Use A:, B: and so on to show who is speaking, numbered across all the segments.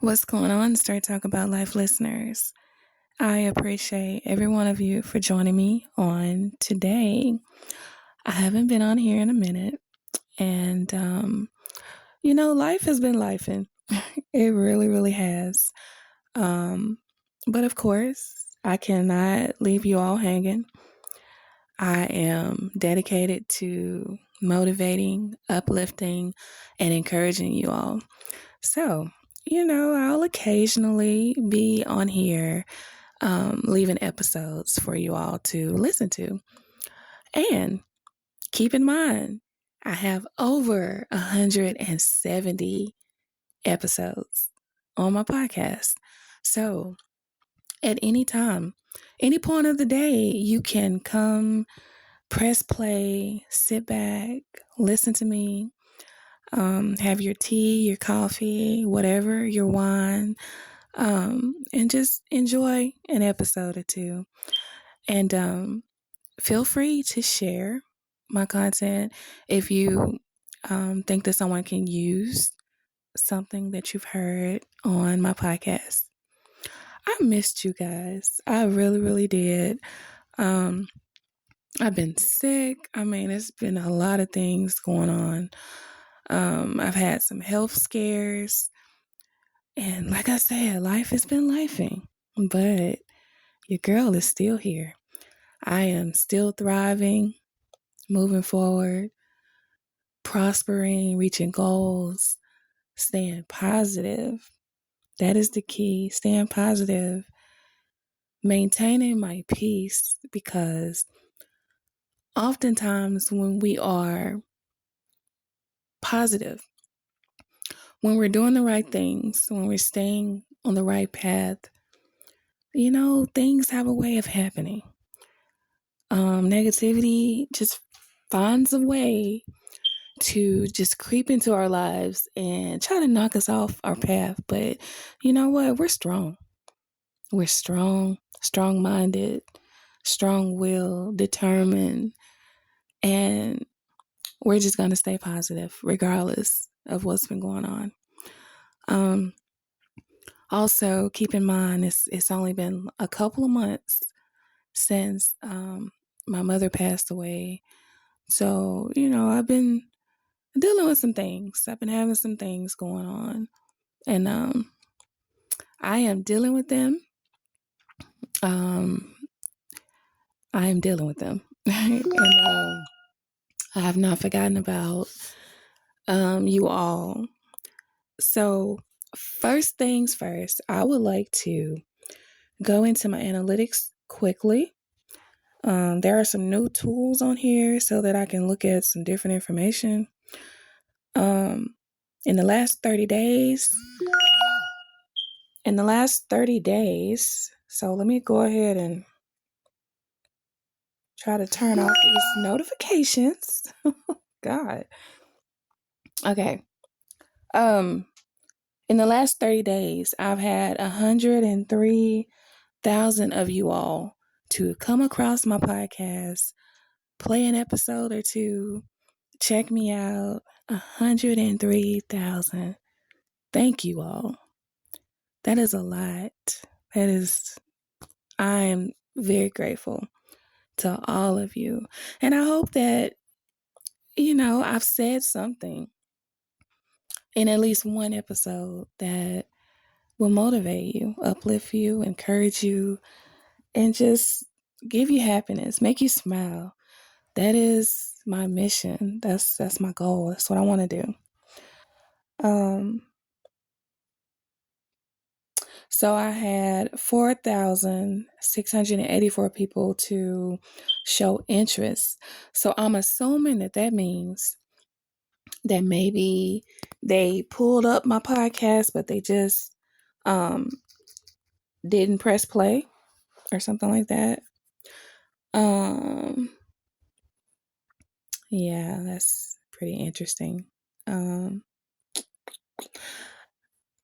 A: What's going on, Straight Talk About Life listeners? I appreciate every one of you for joining me on today. I haven't been on here in a minute, and life has been lifing. It really, really has. But of course, I cannot leave you all hanging. I am dedicated to motivating, uplifting, and encouraging you all. So, I'll occasionally be on here leaving episodes for you all to listen to. And keep in mind, I have over 170 episodes on my podcast. So at any time, any point of the day, you can come, press play, sit back, listen to me, have your tea, your coffee, whatever, your wine, and just enjoy an episode or two. And feel free to share my content if you think that someone can use something that you've heard on my podcast. I missed you guys. I really, really did. I've been sick. It's been a lot of things going on. I've had some health scares. And like I said, life has been lifing. But your girl is still here. I am still thriving, moving forward, prospering, reaching goals, staying positive. That is the key, staying positive, maintaining my peace, because oftentimes when we are positive, when we're doing the right things, when we're staying on the right path, things have a way of happening. Negativity just finds a way to just creep into our lives and try to knock us off our path. But you know what? We're strong. We're strong-minded, strong-willed, determined, and we're just going to stay positive regardless of what's been going on. Also, keep in mind, it's only been a couple of months since my mother passed away. So, I've been dealing with some things. I've been having some things going on. And I am dealing with them. I am dealing with them. And I have not forgotten about you all. So, first things first, I would like to go into my analytics quickly. There are some new tools on here so that I can look at some different information. In the last 30 days, so let me go ahead and try to turn off these notifications. God. Okay. In the last 30 days, I've had 103,000 of you all to come across my podcast, play an episode or two, check me out. 103,000. Thank you all. That is a lot. I am very grateful to all of you. And I hope that, I've said something in at least one episode that will motivate you, uplift you, encourage you, and just give you happiness, make you smile. That is my mission. That's my goal. That's what I want to do. So I had 4,684 people to show interest. So I'm assuming that means that maybe they pulled up my podcast, but they just didn't press play or something like that. Yeah, that's pretty interesting. I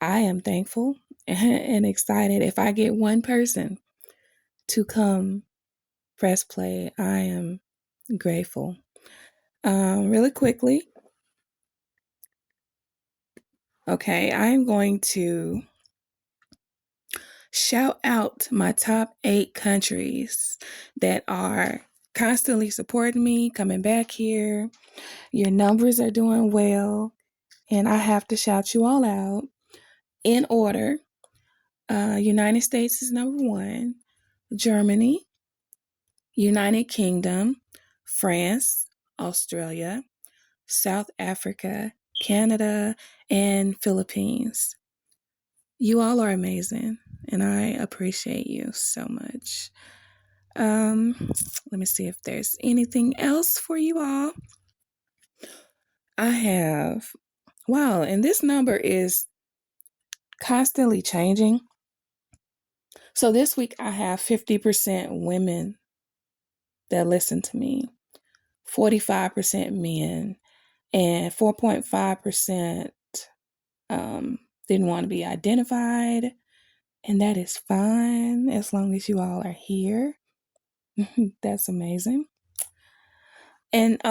A: am thankful and excited. If I get one person to come press play, I am grateful. Really quickly. Okay, I'm going to Shout out my top 8 countries that are constantly supporting me, coming back here. Your numbers are doing well, and I have to shout you all out in order. United States is number 1, Germany, United Kingdom, France, Australia, South Africa, Canada, and Philippines. You all are amazing, and I appreciate you so much. Let me see if there's anything else for you all. I have, wow, and this number is constantly changing. So this week I have 50% women that listen to me, 45% men, and 4.5% didn't want to be identified. And that is fine as long as you all are here. That's amazing. And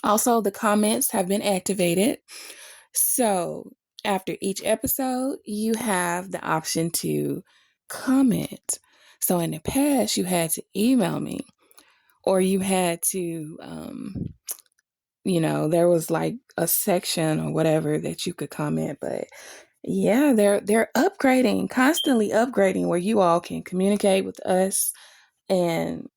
A: also the comments have been activated. So after each episode, you have the option to comment. So in the past, you had to email me, or you had to, there was like a section or whatever that you could comment. But yeah, they're upgrading, constantly upgrading, where you all can communicate with us. And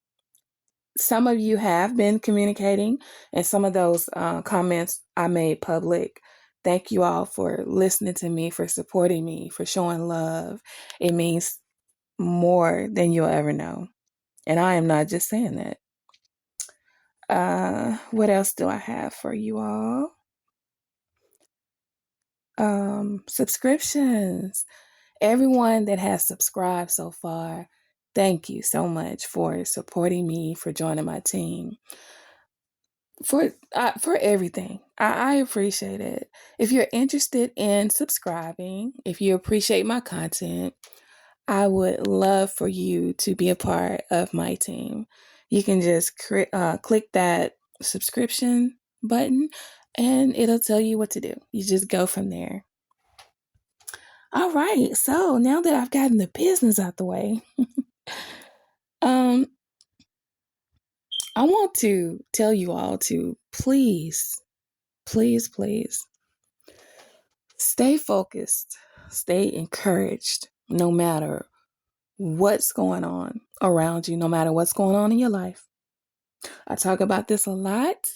A: some of you have been communicating, and some of those comments I made public. Thank you all for listening to me, for supporting me, for showing love. It means more than you'll ever know. And I am not just saying that. What else do I have for you all? Subscriptions. Everyone that has subscribed so far, thank you so much for supporting me, for joining my team, for everything. I appreciate it. If you're interested in subscribing, if you appreciate my content, I would love for you to be a part of my team. You can just click that subscription button and it'll tell you what to do. You just go from there. All right. So now that I've gotten the business out the way, I want to tell you all to please, please, please stay focused, stay encouraged, no matter what's going on around you, no matter what's going on in your life. I talk about this a lot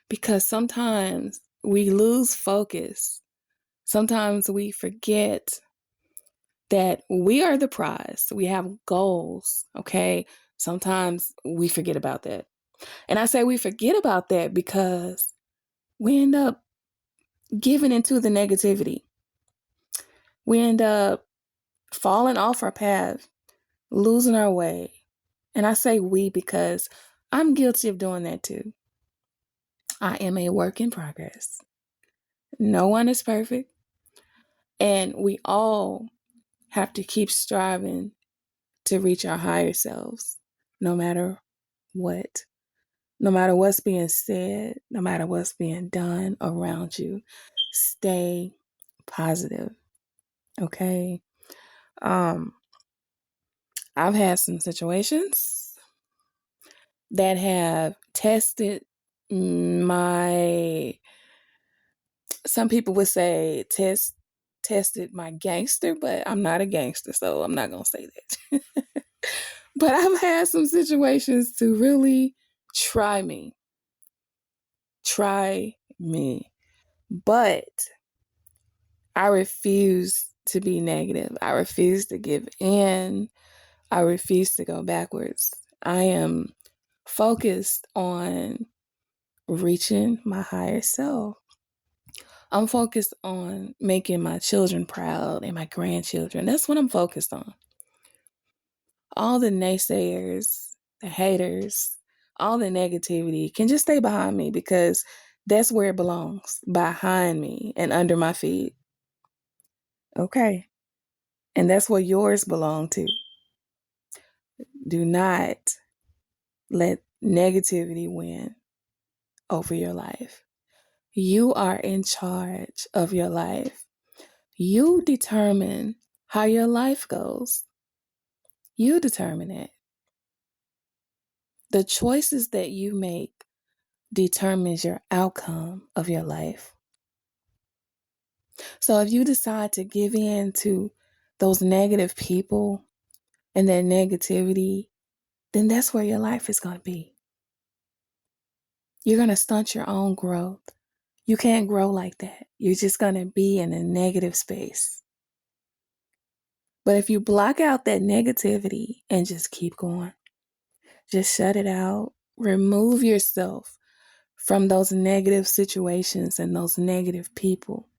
A: because sometimes we lose focus. Sometimes we forget that we are the prize. We have goals, okay? Sometimes we forget about that. And I say we forget about that because we end up giving into the negativity. We end up falling off our path, losing our way. And I say we because I'm guilty of doing that too. I am a work in progress. No one is perfect. And we all have to keep striving to reach our higher selves, no matter what. No matter what's being said, no matter what's being done around you, stay positive. Okay. I've had some situations that have tested my, some people would say tested my gangster, but I'm not a gangster, so I'm not going to say that. But I've had some situations to really try me. But I refuse to be negative. I refuse to give in. I refuse to go backwards. I am focused on reaching my higher self. I'm focused on making my children proud and my grandchildren. That's what I'm focused on. All the naysayers, the haters, all the negativity can just stay behind me because that's where it belongs, behind me and under my feet. Okay. And that's where yours belong to. Do not let negativity win over your life. You are in charge of your life. You determine How your life goes, you determine it. The choices that you make determines your outcome of your life. So if you decide to give in to those negative people and their negativity, then that's where your life is going to be. You're going to stunt your own growth. You can't grow like that. You're just going to be in a negative space. But if you block out that negativity and just keep going, just shut it out, remove yourself from those negative situations and those negative people,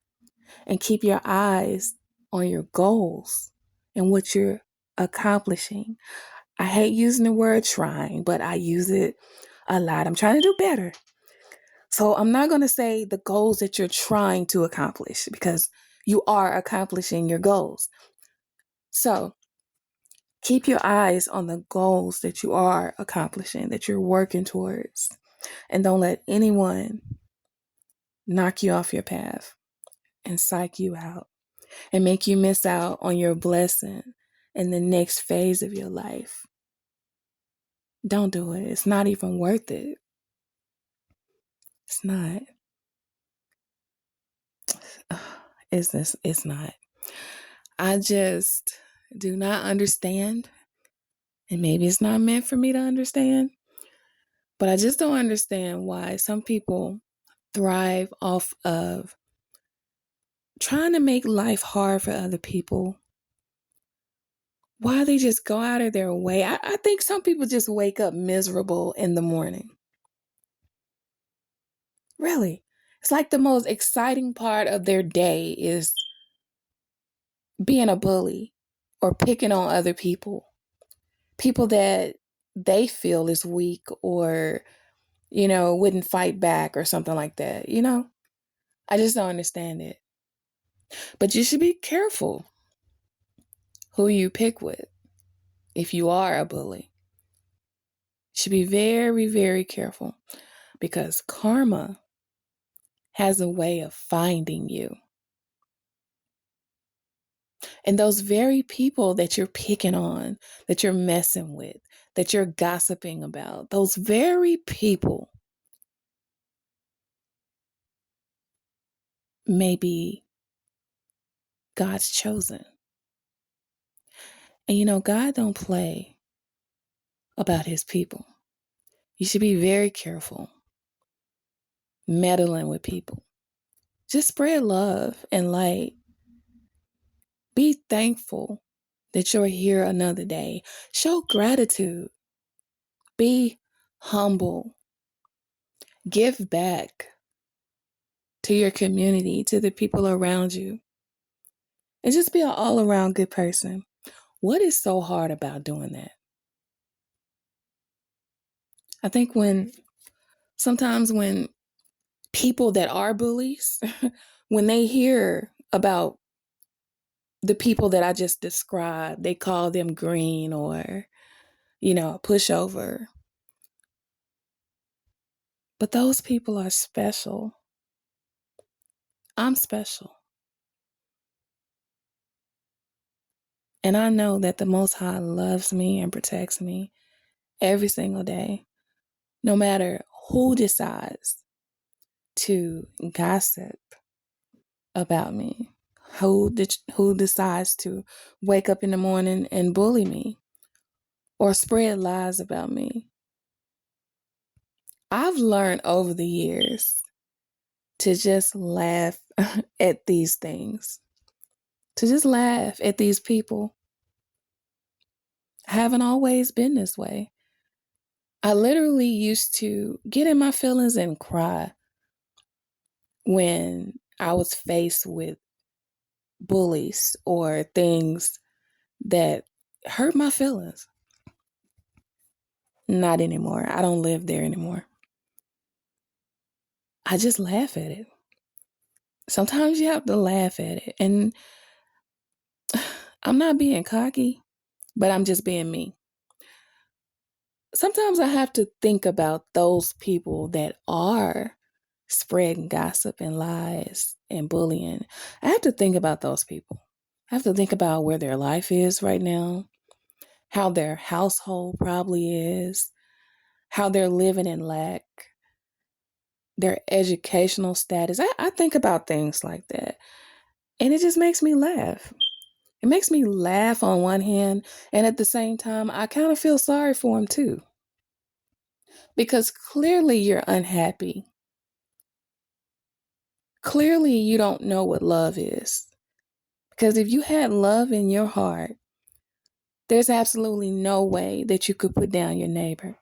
A: and keep your eyes on your goals and what you're accomplishing. I hate using the word trying, but I use it a lot. I'm trying to do better. So I'm not going to say the goals that you're trying to accomplish, because you are accomplishing your goals. So keep your eyes on the goals that you are accomplishing, that you're working towards, and don't let anyone knock you off your path and psych you out and make you miss out on your blessing in the next phase of your life. Don't do it. It's not even worth it. It's not. It's not. I just do not understand. And maybe it's not meant for me to understand. But I just don't understand why some people thrive off of trying to make life hard for other people. Why they just go out of their way. I think some people just wake up miserable in the morning. Really. It's like the most exciting part of their day is being a bully or picking on other people. People that they feel is weak or, wouldn't fight back or something like that. I just don't understand it. But you should be careful who you pick with if you are a bully. You should be very, very careful, because karma has a way of finding you. And those very people that you're picking on, that you're messing with, that you're gossiping about, those very people may be God's chosen. And God don't play about his people. You should be very careful meddling with people. Just spread love and light. Be thankful that you're here another day. Show gratitude. Be humble. Give back to your community, to the people around you. And just be an all-around good person. What is so hard about doing that? I think sometimes when people that are bullies, when they hear about the people that I just described, they call them green or, a pushover. But those people are special. I'm special. And I know that the Most High loves me and protects me every single day, no matter who decides to gossip about me, who decides to wake up in the morning and bully me or spread lies about me. I've learned over the years to just laugh at these things, to just laugh at these people. I haven't always been this way. I literally used to get in my feelings and cry when I was faced with bullies or things that hurt my feelings. Not anymore. I don't live there anymore. I just laugh at it. Sometimes you have to laugh at it. And I'm not being cocky, but I'm just being me. Sometimes I have to think about those people that are spreading gossip and lies and bullying. I have to think about those people. have to think about where their life is right now, how their household probably is, how they're living in lack, their educational status. I think about things like that. And it just makes me laugh. It makes me laugh on one hand, and at the same time, I kind of feel sorry for them too. Because clearly you're unhappy. Clearly you don't know what love is. Because if you had love in your heart, there's absolutely no way that you could put down your neighbor.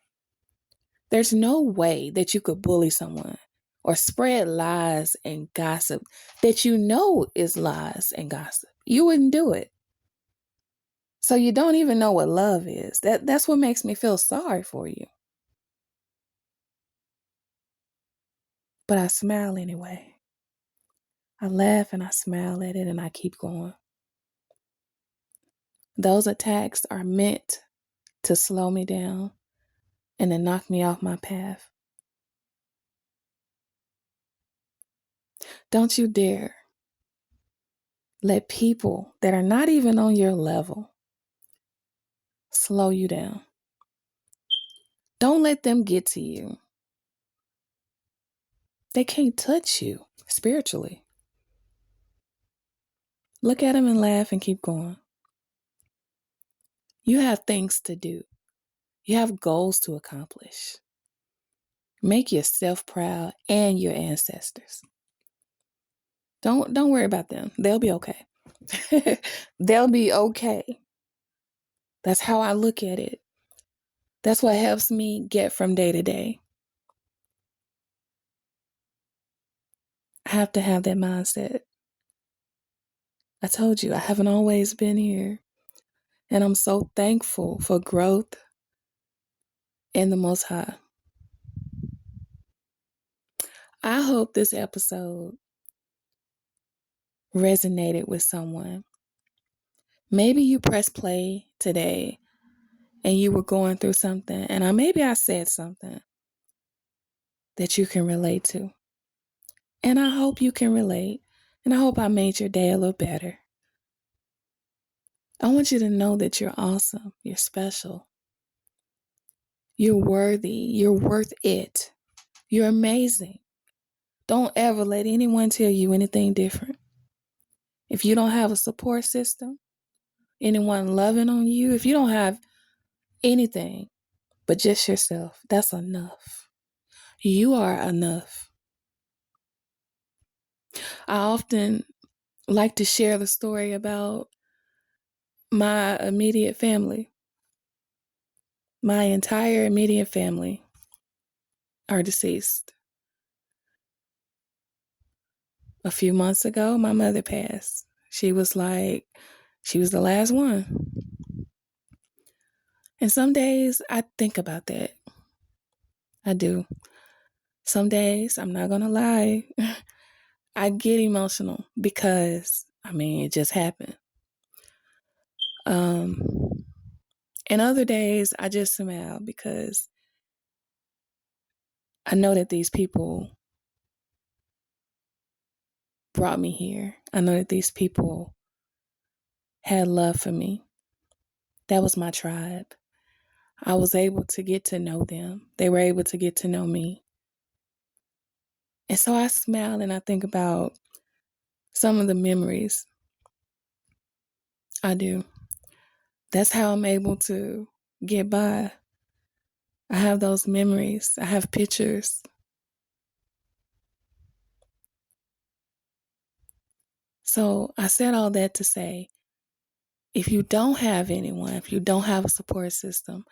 A: There's no way that you could bully someone or spread lies and gossip that you know is lies and gossip. You wouldn't do it. So you don't even know what love is. That's what makes me feel sorry for you. But I smile anyway. I laugh and I smile at it and I keep going. Those attacks are meant to slow me down and to knock me off my path. Don't you dare let people that are not even on your level slow you down. Don't let them get to you. They can't touch you spiritually. Look at them and laugh and keep going. You have things to do. You have goals to accomplish. Make yourself proud and your ancestors. Don't worry about them. They'll be okay. They'll be okay. That's how I look at it. That's what helps me get from day to day. I have to have that mindset. I told you, I haven't always been here. And I'm so thankful for growth in the Most High. I hope this episode resonated with someone. Maybe you pressed play today and you were going through something, and maybe I said something that you can relate to. And I hope you can relate, and I hope I made your day a little better. I want you to know that you're awesome, you're special, you're worthy, you're worth it, you're amazing. Don't ever let anyone tell you anything different. If you don't have a support system, anyone loving on you, if you don't have anything but just yourself, that's enough. You are enough. I often like to share the story about my immediate family. My entire immediate family are deceased. A few months ago, my mother passed. She was the last one. And some days I think about that. I do. Some days, I'm not going to lie, I get emotional because, it just happened. And other days, I just smile because I know that these people brought me here. I know that these people had love for me. That was my tribe. I was able to get to know them. They were able to get to know me. And so I smile and I think about some of the memories. I do. That's how I'm able to get by. I have those memories. I have pictures. So I said all that to say, if you don't have anyone, if you don't have a support system,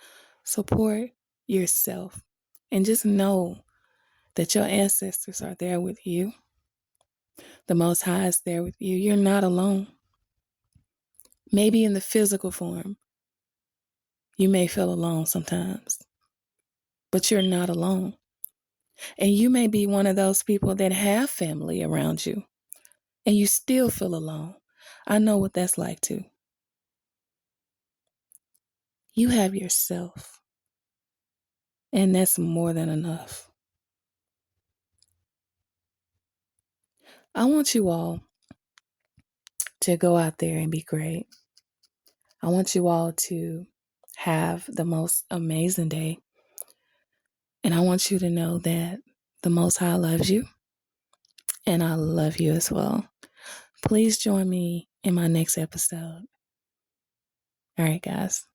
A: support yourself. And just know that your ancestors are there with you. The Most High is there with you. You're not alone. Maybe in the physical form, you may feel alone sometimes, but you're not alone. And you may be one of those people that have family around you, and you still feel alone. I know what that's like too. You have yourself, and that's more than enough. I want you all to go out there and be great. I want you all to have the most amazing day. And I want you to know that the Most High loves you, and I love you as well. Please join me in my next episode. All right, guys.